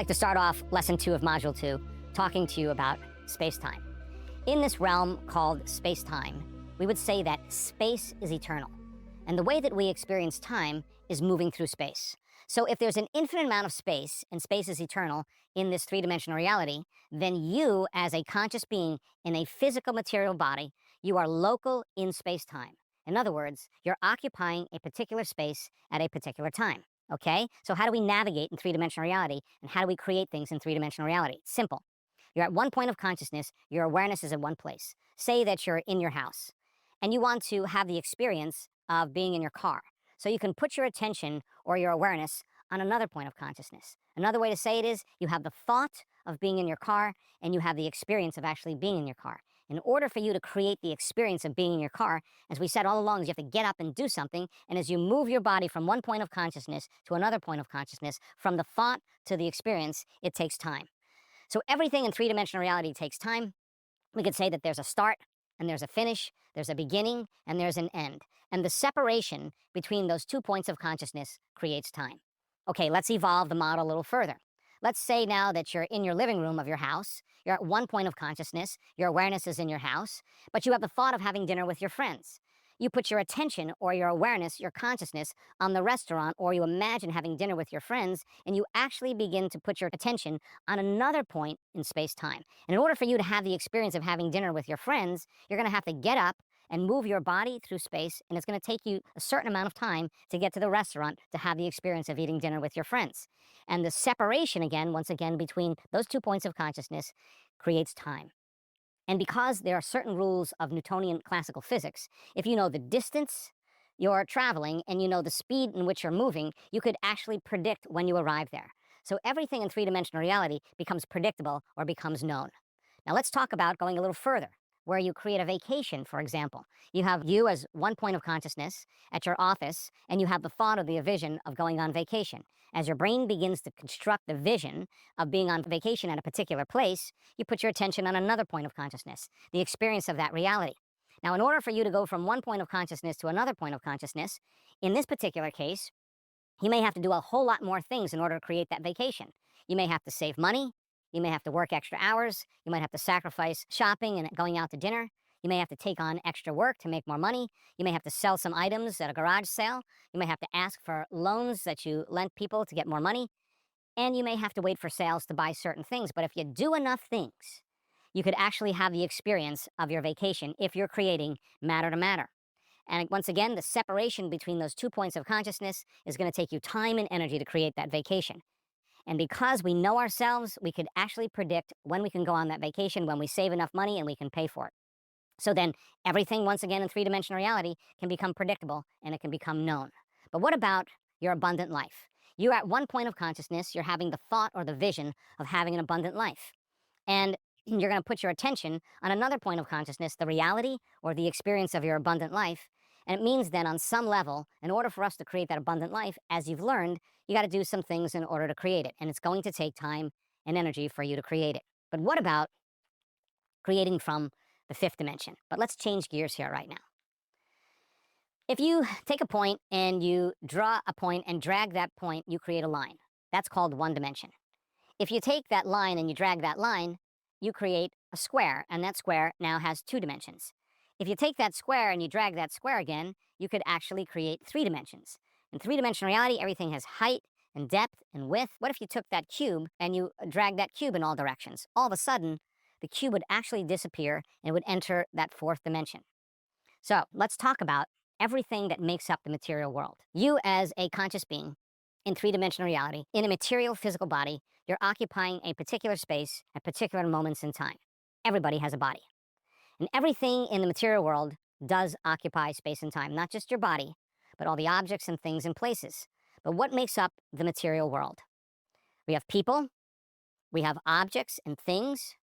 I'd like to start off lesson 2 of module 2, talking to you about space-time. In this realm called space-time, we would say that space is eternal. And the way that we experience time is moving through space. So if there's an infinite amount of space, and space is eternal in this three-dimensional reality, then you, as a conscious being in a physical material body, you are local in space-time. In other words, you're occupying a particular space at a particular time. Okay? So how do we navigate in three-dimensional reality, and how do we create things in three-dimensional reality? It's simple. You're at one point of consciousness, your awareness is at one place. Say that you're in your house, and you want to have the experience of being in your car. So you can put your attention or your awareness on another point of consciousness. Another way to say it is, you have the thought of being in your car, and you have the experience of actually being in your car. In order for you to create the experience of being in your car, as we said all along, is you have to get up and do something, and as you move your body from one point of consciousness to another point of consciousness, from the thought to the experience, it takes time. So everything in three-dimensional reality takes time. We could say that there's a start, and there's a finish, there's a beginning, and there's an end. And the separation between those 2 points of consciousness creates time. Okay, let's evolve the model a little further. Let's say now that you're in your living room of your house, you're at one point of consciousness, your awareness is in your house, but you have the thought of having dinner with your friends. You put your attention or your awareness, your consciousness, on the restaurant, or you imagine having dinner with your friends, and you actually begin to put your attention on another point in space-time. And in order for you to have the experience of having dinner with your friends, you're going to have to get up and move your body through space, and it's going to take you a certain amount of time to get to the restaurant to have the experience of eating dinner with your friends. And the separation, again, once again, between those 2 points of consciousness creates time. And because there are certain rules of Newtonian classical physics, if you know the distance you're traveling and you know the speed in which you're moving, you could actually predict when you arrive there. So everything in three-dimensional reality becomes predictable or becomes known. Now let's talk about going a little further, where you create a vacation, for example. You have you as one point of consciousness at your office, and you have the thought or the vision of going on vacation. As your brain begins to construct the vision of being on vacation at a particular place, you put your attention on another point of consciousness, the experience of that reality. Now, in order for you to go from one point of consciousness to another point of consciousness, in this particular case, you may have to do a whole lot more things in order to create that vacation. You may have to save money. You may have to work extra hours. You might have to sacrifice shopping and going out to dinner. You may have to take on extra work to make more money. You may have to sell some items at a garage sale. You may have to ask for loans that you lent people to get more money. And you may have to wait for sales to buy certain things. But if you do enough things, you could actually have the experience of your vacation if you're creating matter to matter. And once again, the separation between those 2 points of consciousness is going to take you time and energy to create that vacation. And because we know ourselves, we could actually predict when we can go on that vacation, when we save enough money and we can pay for it. So then everything, once again, in three-dimensional reality can become predictable and it can become known. But what about your abundant life? You're at one point of consciousness, you're having the thought or the vision of having an abundant life. And you're going to put your attention on another point of consciousness, the reality or the experience of your abundant life. And it means then on some level, in order for us to create that abundant life, as you've learned, you got to do some things in order to create it. And it's going to take time and energy for you to create it. But what about creating from the 5th dimension? But let's change gears here right now. If you take a point and you draw a point and drag that point, you create a line. That's called one dimension. If you take that line and you drag that line, you create a square, and that square now has 2 dimensions. If you take that square and you drag that square again, you could actually create 3 dimensions. In three-dimensional reality, everything has height and depth and width. What if you took that cube and you dragged that cube in all directions? All of a sudden, the cube would actually disappear and would enter that 4th dimension. So let's talk about everything that makes up the material world. You as a conscious being in three-dimensional reality, in a material physical body, you're occupying a particular space at particular moments in time. Everybody has a body. And everything in the material world does occupy space and time, not just your body, but all the objects and things and places. But what makes up the material world? We have people, we have objects and things,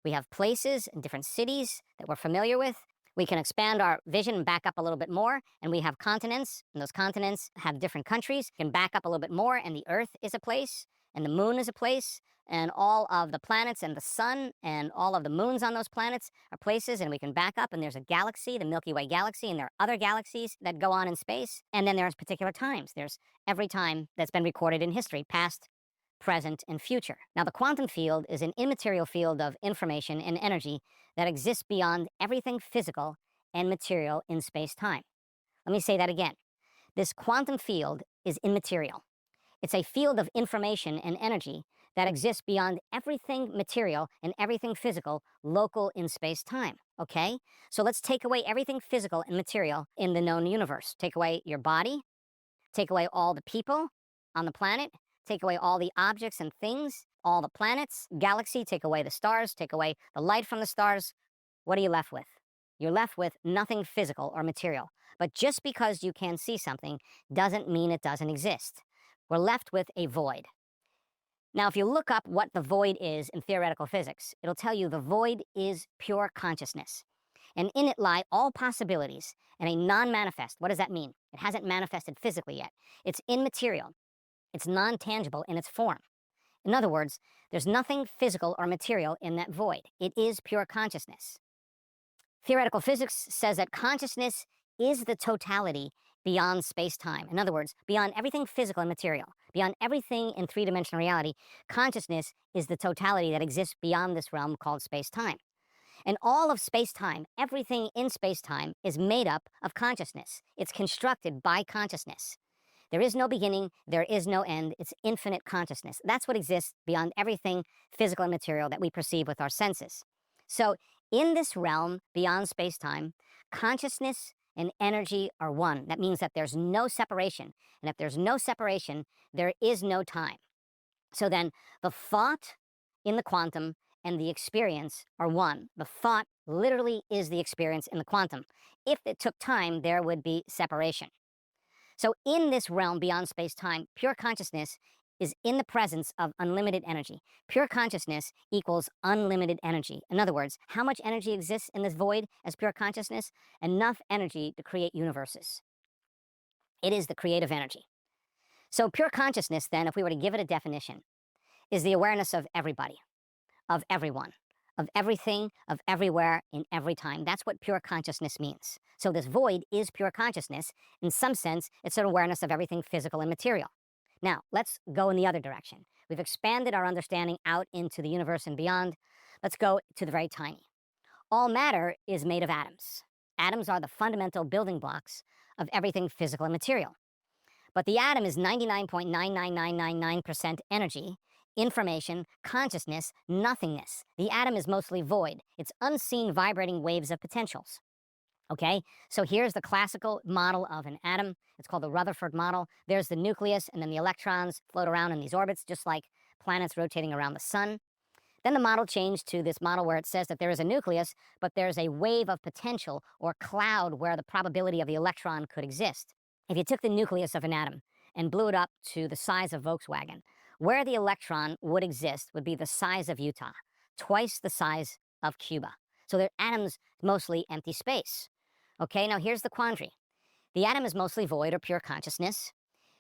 we have places and different cities that we're familiar with. We can expand our vision and back up a little bit more, and we have continents, and those continents have different countries. We can back up a little bit more, and the Earth is a place, and the moon is a place, and all of the planets and the sun and all of the moons on those planets are places, and we can back up, and there's a galaxy, the Milky Way galaxy, and there are other galaxies that go on in space, and then there's particular times. There's every time that's been recorded in history, past, present, and future. Now, the quantum field is an immaterial field of information and energy that exists beyond everything physical and material in space-time. Let me say that again. This quantum field is immaterial. It's a field of information and energy that exists beyond everything material and everything physical local in space-time, okay? So let's take away everything physical and material in the known universe. Take away your body, take away all the people on the planet, take away all the objects and things, all the planets, galaxy, take away the stars, take away the light from the stars. What are you left with? You're left with nothing physical or material. But just because you can see something doesn't mean it doesn't exist. We're left with a void. Now, if you look up what the void is in theoretical physics, it'll tell you the void is pure consciousness. And in it lie all possibilities and a non-manifest. What does that mean? It hasn't manifested physically yet. It's immaterial. It's non-tangible in its form. In other words, there's nothing physical or material in that void. It is pure consciousness. Theoretical physics says that consciousness is the totality beyond space-time. In other words, beyond everything physical and material, beyond everything in three-dimensional reality, consciousness is the totality that exists beyond this realm called space-time. And all of space-time, everything in space-time, is made up of consciousness. It's constructed by consciousness. There is no beginning, there is no end. It's infinite consciousness. That's what exists beyond everything physical and material that we perceive with our senses. So in this realm beyond space-time, consciousness and energy are one. That means that there's no separation. And if there's no separation, there is no time. So then the thought in the quantum and the experience are one. The thought literally is the experience in the quantum. If it took time, there would be separation. So in this realm beyond space-time, pure consciousness is in the presence of unlimited energy. Pure consciousness equals unlimited energy. In other words, how much energy exists in this void as pure consciousness? Enough energy to create universes. It is the creative energy. So pure consciousness, then, if we were to give it a definition, is the awareness of everybody, of everyone, of everything, of everywhere, in every time. That's what pure consciousness means. So this void is pure consciousness. In some sense, it's an awareness of everything physical and material. Now, let's go in the other direction. We've expanded our understanding out into the universe and beyond. Let's go to the very tiny. All matter is made of atoms. Atoms are the fundamental building blocks of everything physical and material. But the atom is 99.99999% energy, information, consciousness, nothingness. The atom is mostly void. It's unseen vibrating waves of potentials. Okay, so here's the classical model of an atom. It's called the Rutherford model. There's the nucleus, and then the electrons float around in these orbits, just like planets rotating around the sun. Then the model changed to this model where it says that there is a nucleus, but there's a wave of potential or cloud where the probability of the electron could exist. If you took the nucleus of an atom and blew it up to the size of Volkswagen, where the electron would exist would be the size of Utah, twice the size of Cuba. So the atom's mostly empty space. Okay, now here's the quandary. The atom is mostly void or pure consciousness.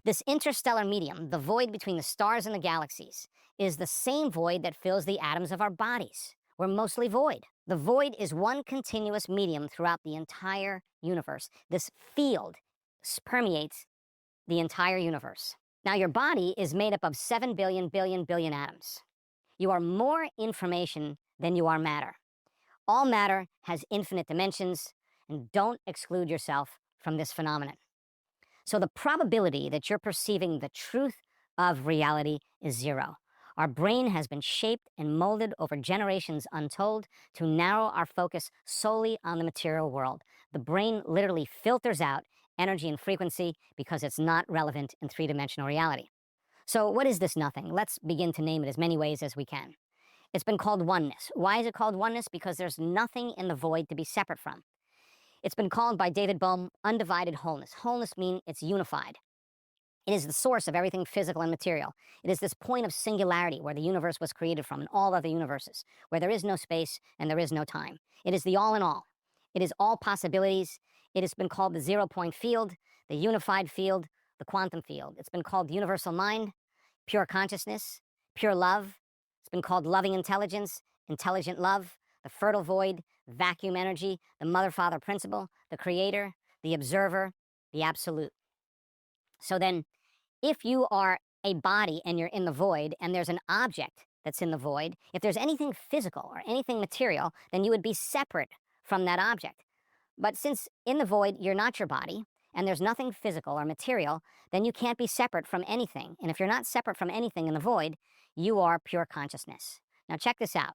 This interstellar medium, the void between the stars and the galaxies, is the same void that fills the atoms of our bodies. We're mostly void. The void is one continuous medium throughout the entire universe. This field permeates the entire universe. Now, your body is made up of 7 billion atoms. You are more information than you are matter. All matter has infinite dimensions, and don't exclude yourself from this phenomenon. So the probability that you're perceiving the truth of reality is zero. Our brain has been shaped and molded over generations untold to narrow our focus solely on the material world. The brain literally filters out energy and frequency because it's not relevant in three-dimensional reality. So what is this nothing? Let's begin to name it as many ways as we can. It's been called oneness. Why is it called oneness? Because there's nothing in the void to be separate from. It's been called by David Bohm undivided wholeness. Wholeness means it's unified. It is the source of everything physical and material. It is this point of singularity where the universe was created from and all other universes, where there is no space and there is no time. It is the all in all. It is all possibilities. It has been called the zero-point field, the unified field, the quantum field. It's been called universal mind, pure consciousness, pure love. It's been called loving intelligence, intelligent love, the fertile void, vacuum energy, the mother-father principle, the creator, the observer, the absolute. So then, if you are a body and you're in the void and there's an object that's in the void, if there's anything physical or anything material, then you would be separate from that object. But since in the void you're not your body and there's nothing physical or material, then you can't be separate from anything. And if you're not separate from anything in the void, you are pure consciousness. Now check this out.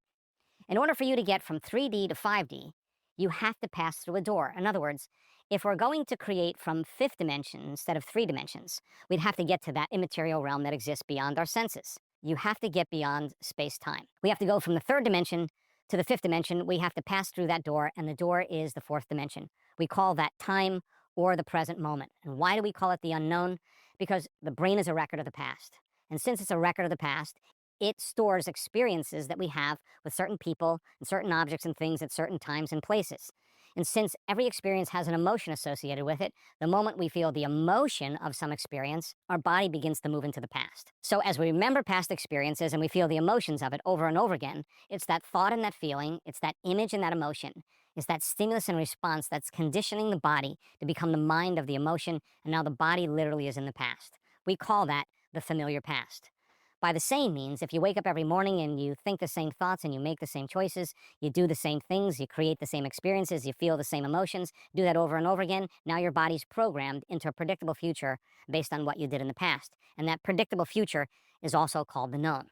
In order for you to get from 3D to 5D, you have to pass through a door. In other words, if we're going to create from fifth dimension instead of 3 dimensions, we'd have to get to that immaterial realm that exists beyond our senses. You have to get beyond space-time. We have to go from the 3rd dimension to the 5th dimension. We have to pass through that door, and the door is the 4th dimension. We call that time or the present moment. And why do we call it the unknown? Because the brain is a record of the past. And since it's a record of the past, it stores experiences that we have with certain people and certain objects and things at certain times and places. And since every experience has an emotion associated with it, the moment we feel the emotion of some experience, our body begins to move into the past. So as we remember past experiences and we feel the emotions of it over and over again, it's that thought and that feeling, it's that image and that emotion, it's that stimulus and response that's conditioning the body to become the mind of the emotion, and now the body literally is in the past. We call that the familiar past. By the same means, if you wake up every morning and you think the same thoughts and you make the same choices, you do the same things, you create the same experiences, you feel the same emotions, do that over and over again, now your body's programmed into a predictable future based on what you did in the past. And that predictable future is also called the known.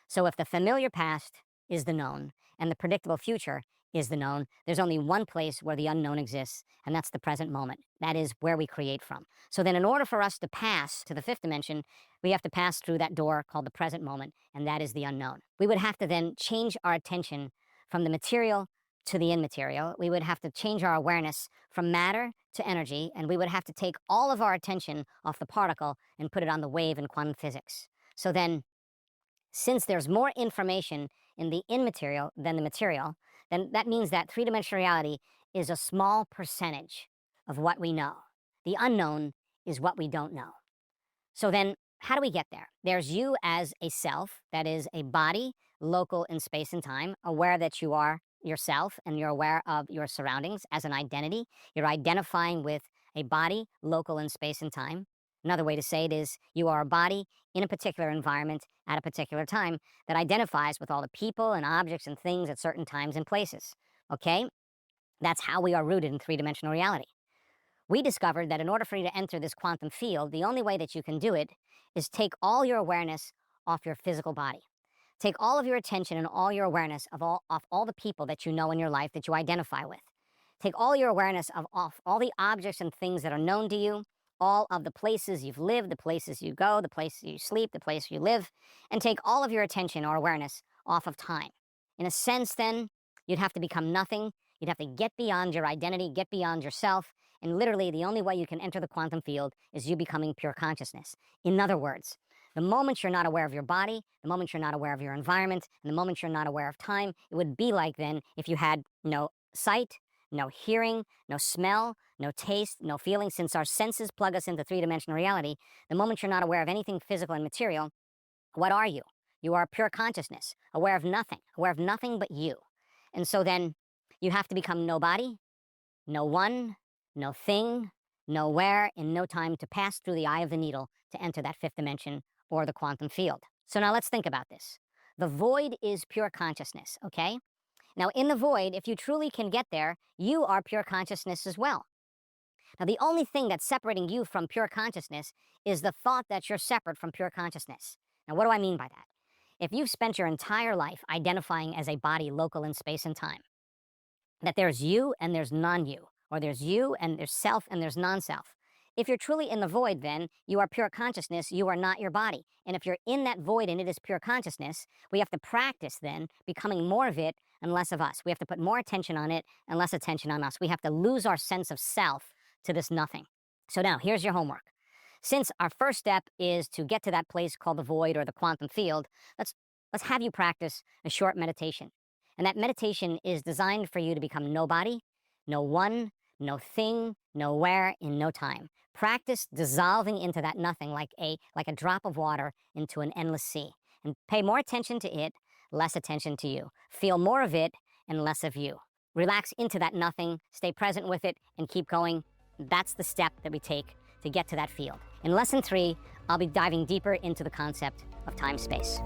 So if the familiar past is the known and the predictable future is the known, there's only one place where the unknown exists, and that's the present moment. That is where we create from. So then in order for us to pass to the 5th dimension, we have to pass through that door called the present moment, and that is the unknown. We would have to then change our attention from the material to the immaterial. We would have to change our awareness from matter to energy, and we would have to take all of our attention off the particle and put it on the wave in quantum physics. So then, since there's more information in the immaterial than the material, then that means that 3-dimensional reality is a small percentage of what we know. The unknown is what we don't know. So then, how do we get there? There's you as a self, that is a body, local in space and time, aware that you are yourself and you're aware of your surroundings as an identity. You're identifying with a body, local in space and time. Another way to say it is you are a body in a particular environment at a particular time that identifies with all the people and objects and things at certain times and places. Okay? That's how we are rooted in 3-dimensional reality. We discovered that in order for you to enter this quantum field, the only way that you can do it is take all your awareness off your physical body. Take all of your attention and all your awareness off all the people that you know in your life that you identify with. Take all your awareness off all the objects and things that are known to you, all of the places you've lived, the places you go, the place you sleep, the place you live, and take all of your attention or awareness off of time. In a sense, then, you'd have to become nothing. You'd have to get beyond your identity, get beyond yourself, and literally the only way you can enter the quantum field is you becoming pure consciousness. In other words, the moment you're not aware of your body, the moment you're not aware of your environment, and the moment you're not aware of time, it would be like then if you had no sight, no hearing, no smell, no taste, no feeling. Since our senses plug us into 3-dimensional reality, the moment you're not aware of anything physical and material, what are you? You are pure consciousness, aware of nothing but you. And so then you have to become nobody, no one, no thing, nowhere, in no time to pass through the eye of the needle to enter that 5th dimension or the quantum field. So now let's think about this. The void is pure consciousness, okay? Now, in the void, if you truly can get there, you are pure consciousness as well. Now, the only thing that's separating you from pure consciousness is the thought that you're separate from pure consciousness. Now, what do I mean by that? If you've spent your entire life identifying as a body local in space and time, that there's you and there's non-you, or there's you and there's self and there's non-self. If you're truly in the void, then you are pure consciousness, you are not your body. And if you're in that void and it is pure consciousness, we have to practice then becoming more of it and less of us. We have to put more attention on it and less attention on us. We have to lose our sense of self to this nothing. So now, here's your homework. Since our first step is to get to that place called the void or the quantum field, let's have you practice a short meditation. And that meditation is designed for you to become nobody, no one, no thing, nowhere, in no time. Practice dissolving into that nothing like a drop of water into an endless sea. And pay more attention to it, less attention to you. Feel more of it and less of you. Relax into that nothing, stay present with it, and keep going. That's the step that we take to get to that field. In lesson 3, I'll be diving deeper into the concept of time-space.